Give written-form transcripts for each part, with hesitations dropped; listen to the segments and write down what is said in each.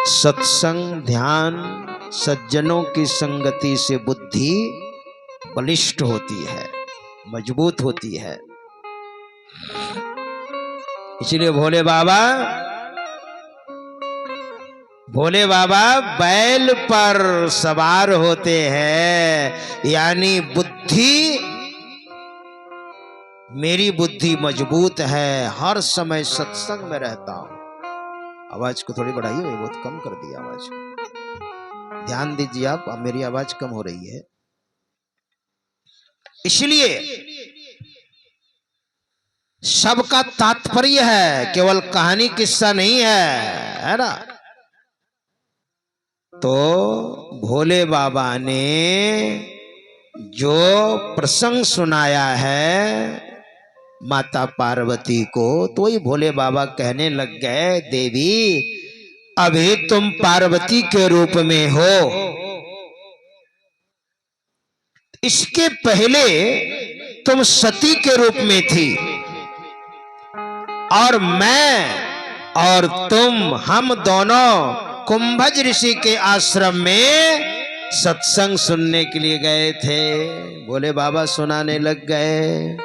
सत्संग ध्यान सज्जनों की संगति से बुद्धि बलिष्ठ होती है, मजबूत होती है। इसलिए भोले बाबा बैल पर सवार होते हैं, यानी बुद्धि, मेरी बुद्धि मजबूत है, हर समय सत्संग में रहता हूं। आवाज को थोड़ी बढ़ाइए, बहुत कम कर दिया आवाज को, ध्यान दीजिए आप, अब मेरी आवाज कम हो रही है। इसलिए सबका तात्पर्य है, केवल कहानी किस्सा नहीं है ना। तो भोले बाबा ने जो प्रसंग सुनाया है माता पार्वती को, तो ही भोले बाबा कहने लग गए, देवी अभी तुम पार्वती के रूप में हो, इसके पहले तुम सती के रूप में थी, और मैं और तुम, हम दोनों कुंभज ऋषि के आश्रम में सत्संग सुनने के लिए गए थे। भोले बाबा सुनाने लग गए,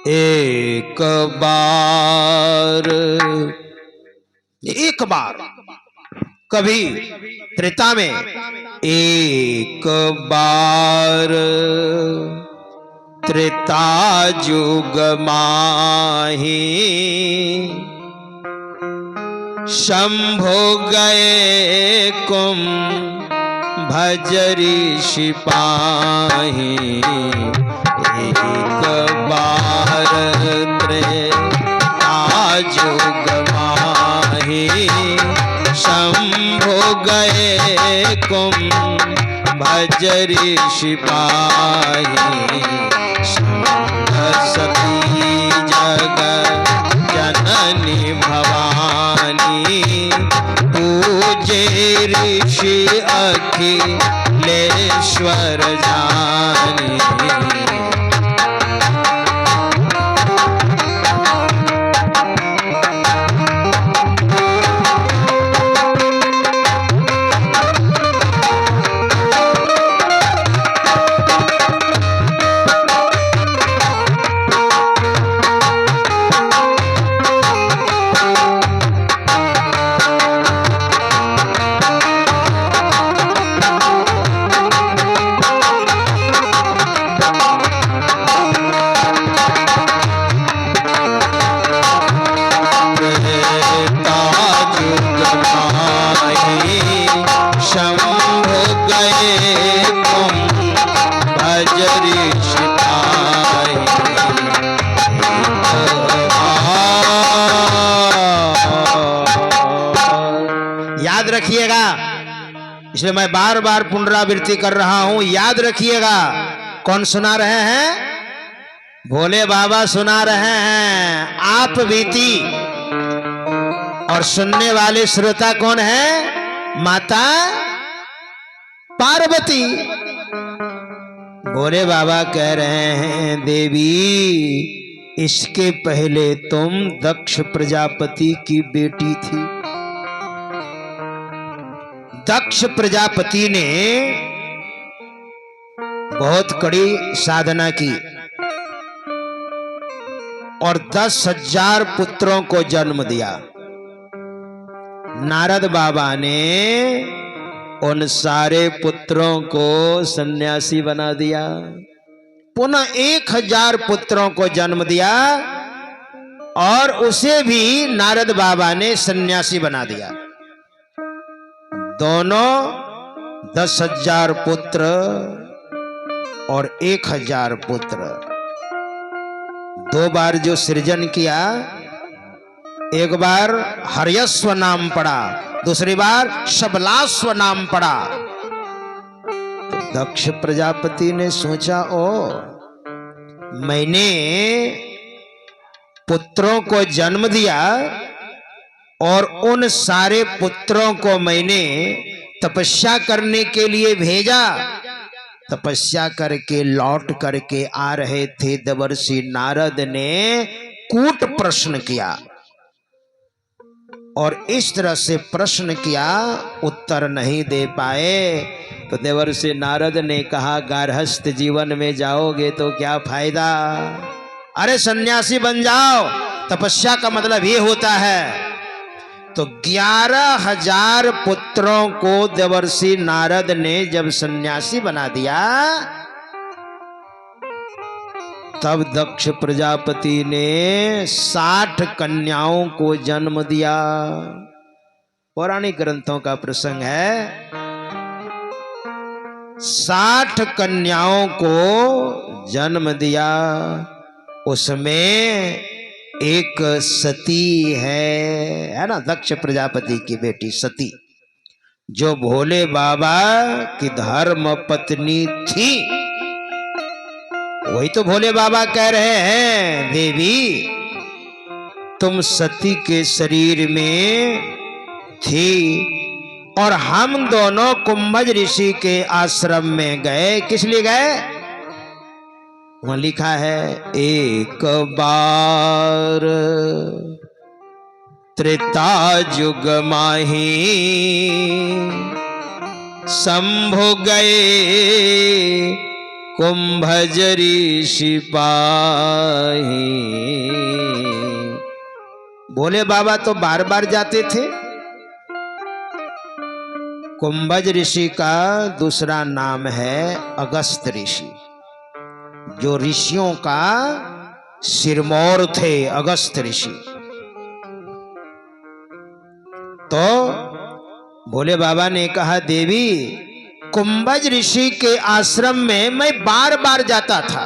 एक बार कभी त्रेता में, एक बार त्रेता जुग माही शंभो गए कुंभज ऋषि पाही। एक बार त्रेता जुग माही शंभो गए कुंभज ऋषि पाही। सती जग जननी भवानी पूजे ऋषि अखिलेश्वर जानी। याद रखिएगा, इसलिए मैं बार बार पुनरावृत्ति कर रहा हूं, याद रखिएगा। कौन सुना रहे हैं? भोले बाबा सुना रहे हैं आप बीती, और सुनने वाले श्रोता कौन है? माता पार्वती। भोले बाबा कह रहे हैं, देवी इसके पहले तुम दक्ष प्रजापति की बेटी थी। दक्ष प्रजापति ने बहुत कड़ी साधना की और 10,000 पुत्रों को जन्म दिया। नारद बाबा ने उन सारे पुत्रों को सन्यासी बना दिया, पुनः 1,000 पुत्रों को जन्म दिया और उसे भी नारद बाबा ने सन्यासी बना दिया। दोनों 10,000 पुत्र और 1,000 पुत्र, 2 बार जो सृजन किया, एक बार हर्यश्व नाम पड़ा, दूसरी बार शबलाश्व नाम पड़ा। तो दक्ष प्रजापति ने सोचा, ओ मैंने पुत्रों को जन्म दिया और उन सारे पुत्रों को मैंने तपस्या करने के लिए भेजा। तपस्या करके लौट करके आ रहे थे, देवर्षि नारद ने कूट प्रश्न किया। और इस तरह से प्रश्न किया, उत्तर नहीं दे पाए। तो देवर्षि नारद ने कहा, गार्हस्थ जीवन में जाओगे तो क्या फायदा, अरे सन्यासी बन जाओ। तपस्या का मतलब ये होता है। तो 11,000 पुत्रों को देवर्षि नारद ने जब सन्यासी बना दिया, तब दक्ष प्रजापति ने 60 कन्याओं को जन्म दिया। पौराणिक ग्रंथों का प्रसंग है। 60 कन्याओं को जन्म दिया। उसमें एक सती है ना, दक्ष प्रजापति की बेटी सती, जो भोले बाबा की धर्म पत्नी थी। वही तो भोले बाबा कह रहे हैं, देवी तुम सती के शरीर में थी और हम दोनों कुंभज ऋषि के आश्रम में गए। किस लिए गए? वहां लिखा है, एक बार त्रेता युग माही शंभु गए कुंभज ऋषि पाही। भोले बाबा तो बार बार जाते थे। कुंभज ऋषि का दूसरा नाम है अगस्त ऋषि, जो ऋषियों का सिरमौर थे, अगस्त ऋषि। तो भोले बाबा ने कहा, देवी कुंभज ऋषि के आश्रम में मैं बार बार जाता था।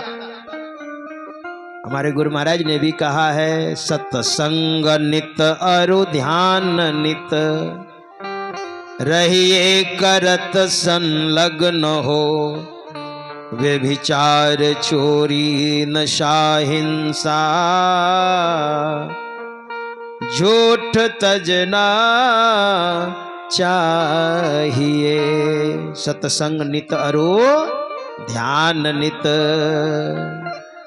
हमारे गुरु महाराज ने भी कहा है, सत्संग नित अरु ध्यान नित रहिए करत संलग्न हो, व्यभिचार चोरी नशा हिंसा झूठ तजना चाहिए। सत्संग नित अरु ध्यान नित।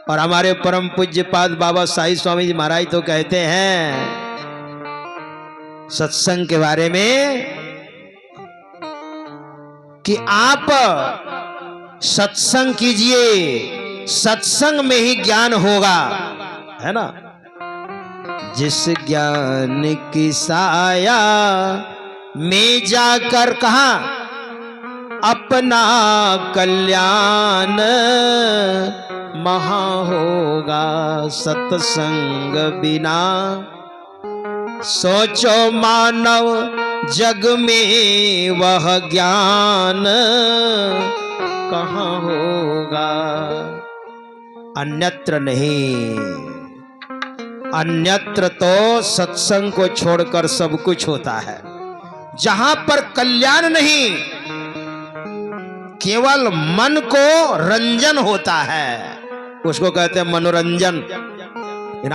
और हमारे परम पूज्य पाद बाबा साई स्वामी जी महाराज तो कहते हैं सत्संग के बारे में कि आप सत्संग कीजिए, सत्संग में ही ज्ञान होगा, है ना। जिस ज्ञान की साया में जाकर कहा अपना कल्याण महा होगा, सत्संग बिना सोचो मानव जग में वह ज्ञान कहाँ होगा। अन्यत्र नहीं, अन्यत्र तो सत्संग को छोड़कर सब कुछ होता है। जहां पर कल्याण नहीं, केवल मन को रंजन होता है, उसको कहते हैं मनोरंजन।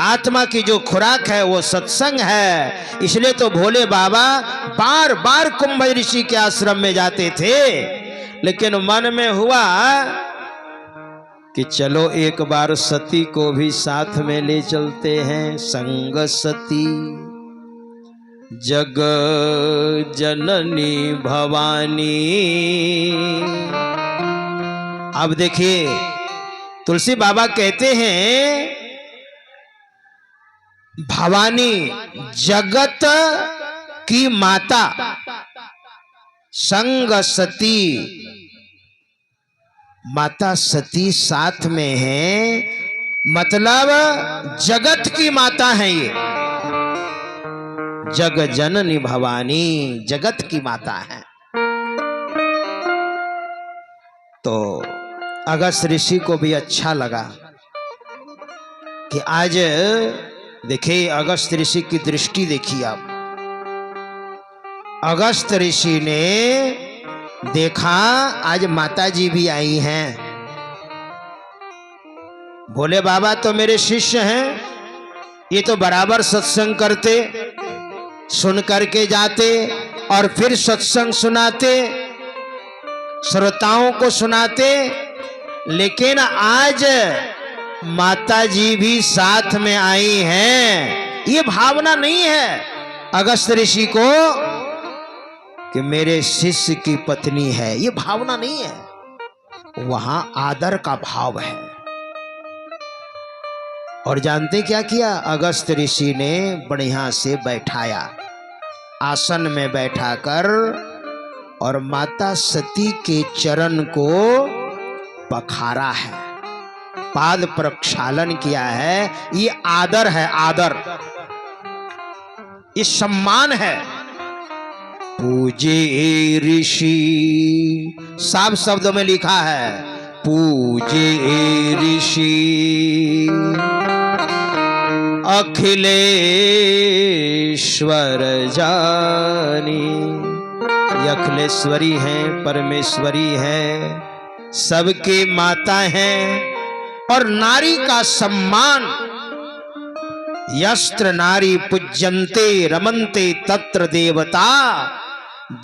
आत्मा की जो खुराक है वो सत्संग है। इसलिए तो भोले बाबा बार बार कुंभज ऋषि के आश्रम में जाते थे। लेकिन मन में हुआ कि चलो एक बार सती को भी साथ में ले चलते हैं। संग सती जग जननी भवानी। अब देखिए तुलसी बाबा कहते हैं भवानी जगत की माता, संग सती, माता सती साथ में है, मतलब जगत की माता है ये। जग जननी भवानी जगत की माता है। तो अगस्त ऋषि को भी अच्छा लगा कि आज देखिए अगस्त ऋषि की दृष्टि देखिए आप। अगस्त ऋषि ने देखा आज माता जी भी आई हैं। भोले बाबा तो मेरे शिष्य हैं, ये तो बराबर सत्संग करते, सुन करके जाते और फिर सत्संग सुनाते, श्रोताओं को सुनाते। लेकिन आज माता जी भी साथ में आई हैं, ये भावना नहीं है। अगस्त ऋषि को कि मेरे शिष्य की पत्नी है। ये भावना नहीं है, वहां आदर का भाव है। और जानते क्या किया? अगस्त ऋषि ने बढ़िया से बैठाया, आसन में बैठाकर, और माता सती के चरण को पखारा है, पाद प्रक्षालन किया है। ये आदर है, आदर, ये सम्मान है। पूजे ऋषि, साफ शब्दों में लिखा है, पूजे ऋषि अखिलेश्वर जानी। ये अखिलेश्वरी हैं, परमेश्वरी हैं, सबके माता हैं। और नारी का सम्मान, यस्त्र नारी पूज्यन्ते रमन्ते तत्र देवता।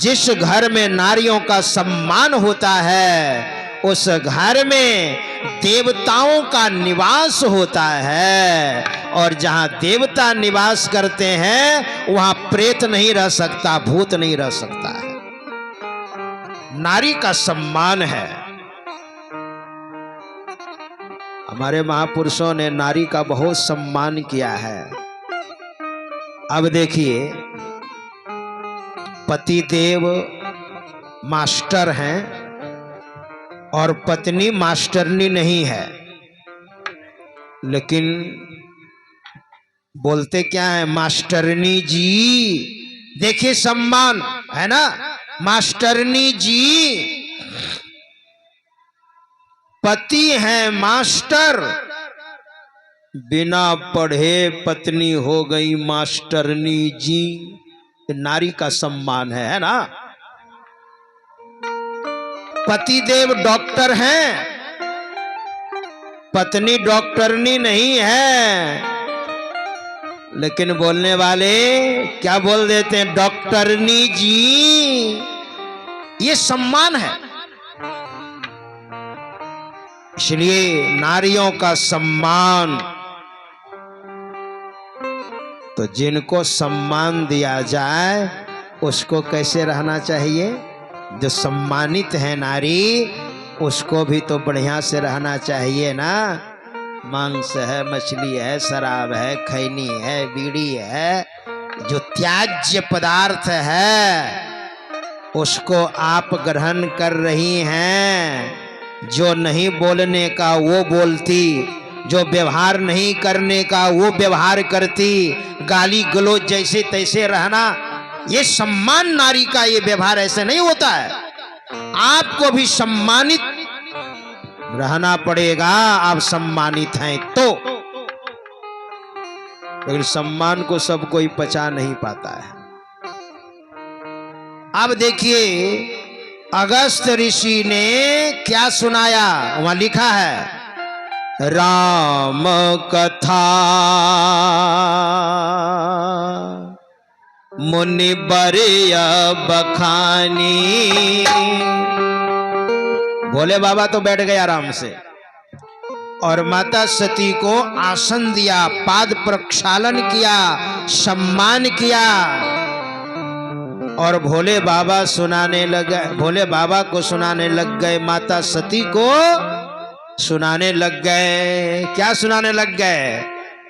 जिस घर में नारियों का सम्मान होता है, उस घर में देवताओं का निवास होता है। और जहां देवता निवास करते हैं, वहां प्रेत नहीं रह सकता, भूत नहीं रह सकता है। नारी का सम्मान है। हमारे महापुरुषों ने नारी का बहुत सम्मान किया है। अब देखिए, पतिदेव मास्टर हैं और पत्नी मास्टरनी नहीं है, लेकिन बोलते क्या है? मास्टरनी जी। देखिए सम्मान है ना, मास्टरनी जी। पति है मास्टर, बिना पढ़े पत्नी हो गई मास्टरनी जी। नारी का सम्मान है ना। पतिदेव डॉक्टर हैं, पत्नी डॉक्टरनी नहीं है, लेकिन बोलने वाले क्या बोल देते हैं? डॉक्टरनी जी। ये सम्मान है। इसलिए नारियों का सम्मान, तो जिनको सम्मान दिया जाए उसको कैसे रहना चाहिए? जो सम्मानित है नारी, उसको भी तो बढ़िया से रहना चाहिए ना। मांस है, मछली है, शराब है, खैनी है, बीड़ी है, जो त्याज्य पदार्थ है उसको आप ग्रहण कर रही हैं। जो नहीं बोलने का वो बोलती, जो व्यवहार नहीं करने का वो व्यवहार करती, गाली गलौज जैसे तैसे रहना, ये सम्मान नारी का ये व्यवहार ऐसे नहीं होता है। आपको भी सम्मानित रहना पड़ेगा, आप सम्मानित हैं तो। लेकिन सम्मान को सब कोई पचा नहीं पाता है। अब देखिए, अगस्त ऋषि ने क्या सुनाया? वहां लिखा है, राम कथा मुनि बरिय बखानी। भोले बाबा तो बैठ गए आराम से, और माता सती को आसन दिया, पाद प्रक्षालन किया, सम्मान किया, और भोले बाबा सुनाने लग गए। भोले बाबा को सुनाने लग गए, माता सती को सुनाने लग गए। क्या सुनाने लग गए?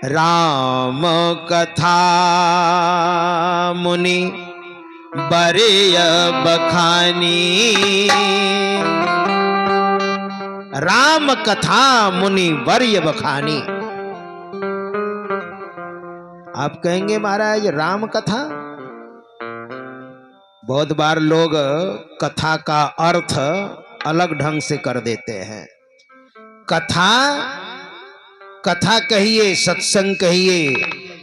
राम कथा मुनि बरिय बखानी। राम कथा मुनि वर्य बखानी। आप कहेंगे महाराज राम कथा? बहुत बार लोग कथा का अर्थ अलग ढंग से कर देते हैं। कथा, कथा कहिए, सत्संग कहिए,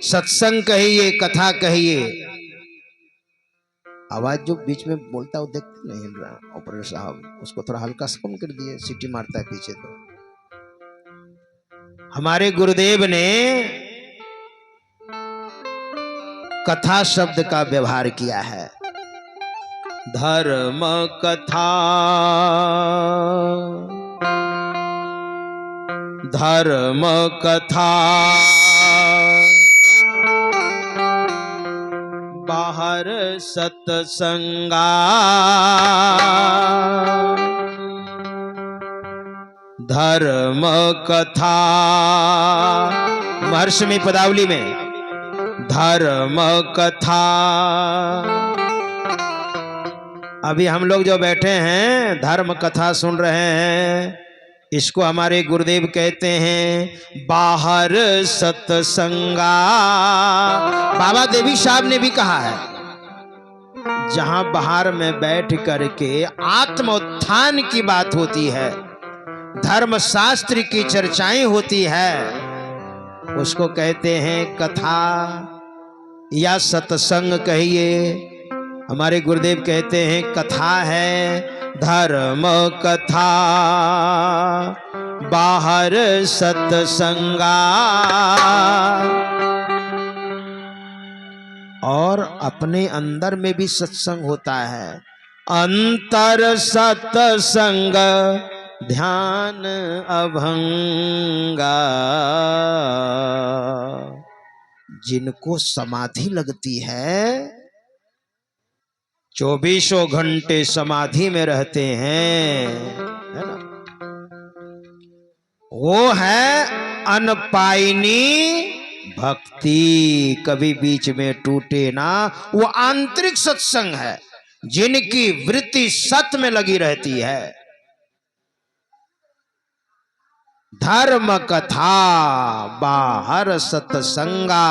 सत्संग कहिए, कथा कहिए। आवाज जो बीच में बोलता है वो देखते नहीं रहा ऑपरेटर साहब, उसको थोड़ा हल्का सा कम कर दिए, सीटी मारता है पीछे। तो हमारे गुरुदेव ने कथा शब्द का व्यवहार किया है। धर्म कथा, धर्म कथा बाहर सतसंगा धर्म कथा। महर्षि पदावली में धर्म कथा। अभी हम लोग जो बैठे हैं धर्म कथा सुन रहे हैं, इसको हमारे गुरुदेव कहते हैं बाहर सतसंगा। बाबा देवी साहब ने भी कहा है, जहां बाहर में बैठ करके आत्मोत्थान की बात होती है, धर्म शास्त्र की चर्चाएं होती है, उसको कहते हैं कथा या सत्संग कहिए। हमारे गुरुदेव कहते हैं कथा है धर्म कथा बाहर सत्संगा। और अपने अंदर में भी सत्संग होता है। अंतर सत्संग ध्यान अभंगा। जिनको समाधि लगती है, 24 घंटे समाधि में रहते हैं, है ना, वो है अनपायनी भक्ति, कभी बीच में टूटे ना। वो आंतरिक सत्संग है, जिनकी वृत्ति सत्य में लगी रहती है। धर्म कथा बाहर सत्संगा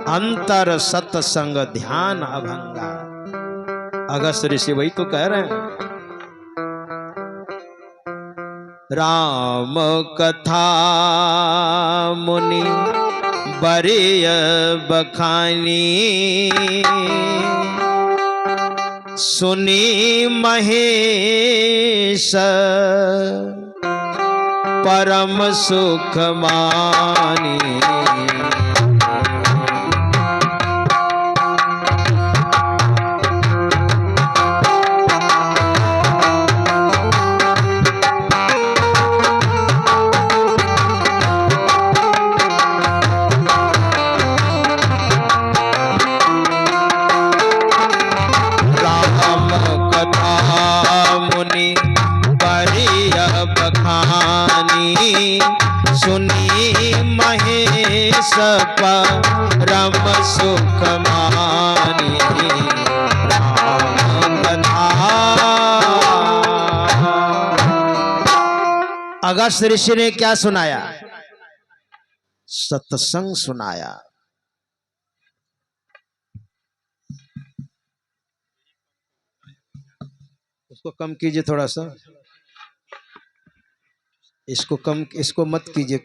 अंतर सत्संग ध्यान अभंगा। अगस्त ऋषि वही तो कह रहे हैं। राम कथा मुनि बरिय बखानी सुनी महेश परम सुख मानी। सुनी महेश परम सुख मानी। अगस्त ऋषि ने क्या सुनाया? सत्संग सुनाया। उसको कम कीजिए थोड़ा सा, इसको कम, इसको मत कीजिए।